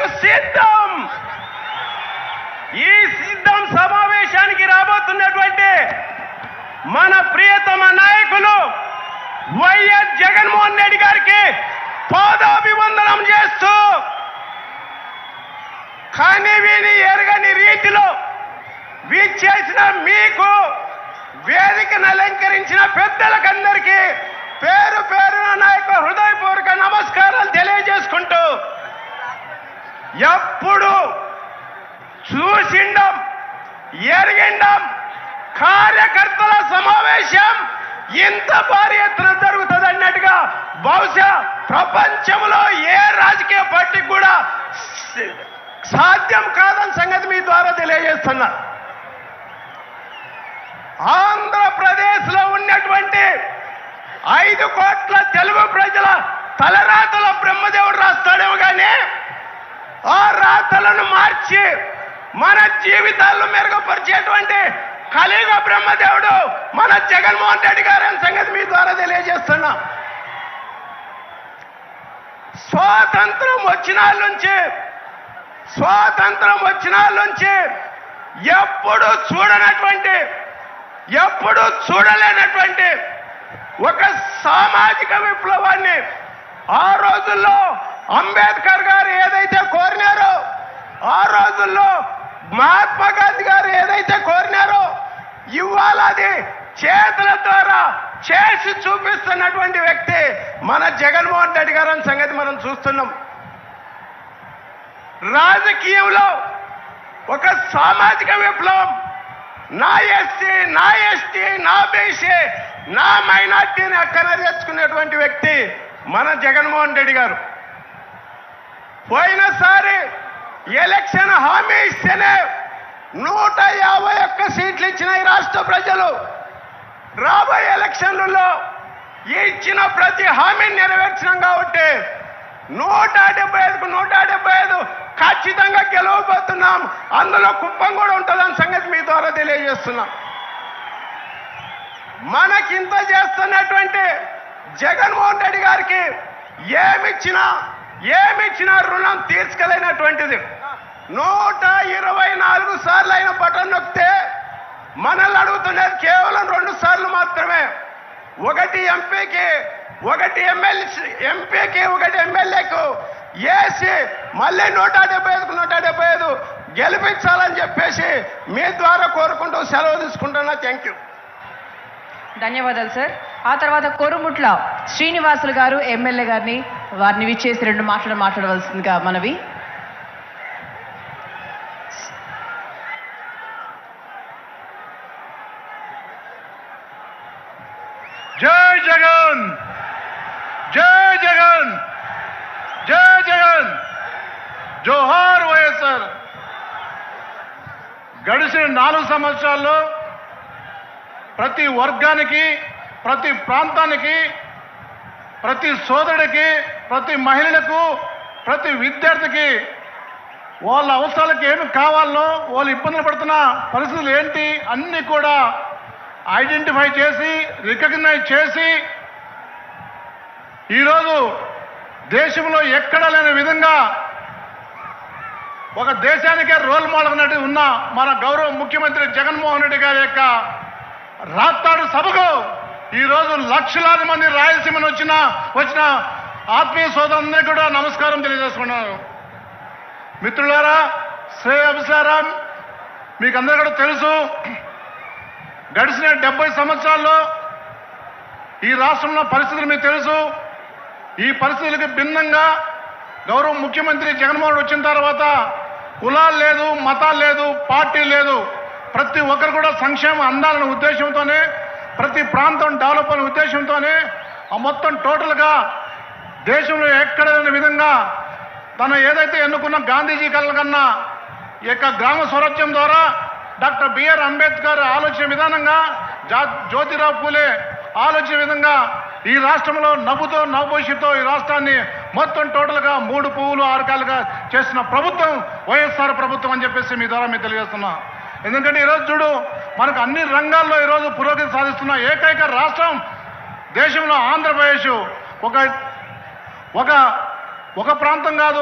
సభకు సిద్ధం. ఈ సిద్ధం సమావేశానికి రాబోతున్నటువంటి మన ప్రియతమ నాయకులు వైఎస్ జగన్మోహన్ రెడ్డి గారికి పాదాభివందనం చేస్తూ కానీ వీని ఎరగని రీతిలో వీచేసిన మీకు వేదికను అలంకరించిన పెద్దలకందరికీ పేరు పేరున నా యొక్క హృదయపూర్వక నమస్కారాలు తెలియజేసుకుంటూ ఎప్పుడు చూసిండం ఎరిగిండం కార్యకర్తల సమావేశం ఇంత భారీ ఎత్తున జరుగుతుంది అన్నట్టుగా బహుశా ప్రపంచంలో ఏ రాజకీయ పార్టీకి కూడా సాధ్యం కాదని సంగతి మీ ద్వారా తెలియజేస్తున్నా. ఆంధ్రప్రదేశ్ లో ఉన్నటువంటి 5 కోట్ల తెలుగు ప్రజల తలరాతల బ్రహ్మదేవుడు రాస్తాడేమో కానీ ఆ రాతలను మార్చి మన జీవితాలను మెరుగుపరిచేటువంటి కలియుగ బ్రహ్మదేవుడు మన జగన్మోహన్ రెడ్డి గారి సంగతి మీ ద్వారా తెలియజేస్తున్నా. స్వాతంత్రం వచ్చిన నుంచి ఎప్పుడు చూడలేనటువంటి ఒక సామాజిక విప్లవాన్ని ఆ రోజుల్లో అంబేద్కర్ గారు ఏదైతే కోరినారో, ఆ రోజుల్లో మహాత్మా గాంధీ గారు ఏదైతే కోరినారో ఇవాళ అది చేతుల ద్వారా చేసి చూపిస్తున్నటువంటి వ్యక్తి మన జగన్మోహన్ రెడ్డి గారు అనే సంగతి మనం చూస్తున్నాం. రాజకీయంలో ఒక సామాజిక విప్లవం, నా ఎస్సీ, నా ఎస్టీ, నా బీసీ, నా మైనార్టీని అక్కన తెచ్చుకునేటువంటి వ్యక్తి మన జగన్మోహన్ రెడ్డి గారు. పోయినసారి ఎలక్షన్ హామీ ఇస్తేనే 151 సీట్లు ఇచ్చిన ఈ రాష్ట్ర ప్రజలు రాబోయే ఎలక్షన్లలో ఇచ్చిన ప్రతి హామీని నెరవేర్చినాం కాబట్టి 175కు 175 ఖచ్చితంగా గెలవబోతున్నాం. అందులో కుప్పం కూడా ఉంటుందని సంగతి మీ ద్వారా తెలియజేస్తున్నాం. మనకింత చేస్తున్నటువంటి జగన్మోహన్ రెడ్డి గారికి ఏమిచ్చినా రుణం తీర్చుకోలేనటువంటిది. 124 సార్లు అయిన బటన్ నొక్కితే మనల్ని అడుగుతున్నది కేవలం 2 సార్లు మాత్రమే. ఒకటి ఎంపీకి, ఒకటి ఎమ్మెల్యేకు వేసి మళ్ళీ 175కు 175 గెలిపించాలని చెప్పేసి మీ ద్వారా కోరుకుంటూ సెలవు తీసుకుంటున్నా. Thank you. ధన్యవాదాలు సార్. ఆ తర్వాత కొరుముట్ల శ్రీనివాసులు గారు ఎమ్మెల్యే గారిని వారిని విచ్చేసి 2 మాటలు మాట్లాడవలసిందిగా మనవి. జై జగన్, జై జగన్, జై జగన్, జోహార్ వైఎస్ఆర్. గడిచిన 4 సంవత్సరాల్లో ప్రతి వర్గానికి, ప్రతి ప్రాంతానికి, ప్రతి సోదరుడికి, ప్రతి మహిళలకు, ప్రతి విద్యార్థికి వాళ్ళ అవసరాలకు ఏమి కావాలనో, వాళ్ళు ఇబ్బందులు పడుతున్న పరిస్థితులు ఏంటి అన్నీ కూడా ఐడెంటిఫై చేసి, రికగ్నైజ్ చేసి ఈరోజు దేశంలో ఎక్కడా లేని విధంగా ఒక దేశానికే రోల్ మోడల్ అన్నట్టు ఉన్న మన గౌరవ ముఖ్యమంత్రి జగన్మోహన్ రెడ్డి గారి యొక్క రాత్తాడు సభకు ఈరోజు లక్షలాది మంది రాయలసీమను వచ్చిన ఆత్మీయ సోదరులందరికీ కూడా నమస్కారం తెలియజేసుకున్నాను. మిత్రులారా, శ్రేయ అభిసారం, మీకు అందరూ కూడా తెలుసు, గడిచిన 70 సంవత్సరాల్లో ఈ రాష్ట్రంలో పరిస్థితులు మీకు తెలుసు. ఈ పరిస్థితులకు భిన్నంగా గౌరవ ముఖ్యమంత్రి జగన్మోహన్ వచ్చిన తర్వాత కులాలు లేదు, మతాలు లేదు, పార్టీ లేదు, ప్రతి ఒక్కరు కూడా సంక్షేమం అందాలనే ఉద్దేశంతోనే, ప్రతి ప్రాంతం డెవలప్ అనే ఉద్దేశంతోనే మొత్తం టోటల్గా దేశంలో ఎక్కడ లేని విధంగా తను ఏదైతే ఎన్నుకున్న గాంధీజీ కళ్ళ కన్నా ఈ యొక్క గ్రామ స్వరాజ్యం ద్వారా డాక్టర్ బిఆర్ అంబేద్కర్ ఆలోచన విధానంగా, జ్యోతిరావు పూలే ఆలోచన విధంగా ఈ రాష్ట్రంలో నవ్వుతో నవభవిష్యత్తుతో ఈ రాష్ట్రాన్ని మొత్తం టోటల్గా 3 పువ్వులు 6 కాయలుగా చేసిన ప్రభుత్వం వైఎస్ఆర్ ప్రభుత్వం అని చెప్పేసి మీ ద్వారా మీకు తెలియజేస్తున్నా. ఎందుకంటే ఈరోజు చూడు, మనకు అన్ని రంగాల్లో ఈరోజు పురోగతి సాధిస్తున్న ఏకైక రాష్ట్రం దేశంలో ఆంధ్రప్రదేశ్. ఒక ప్రాంతం కాదు,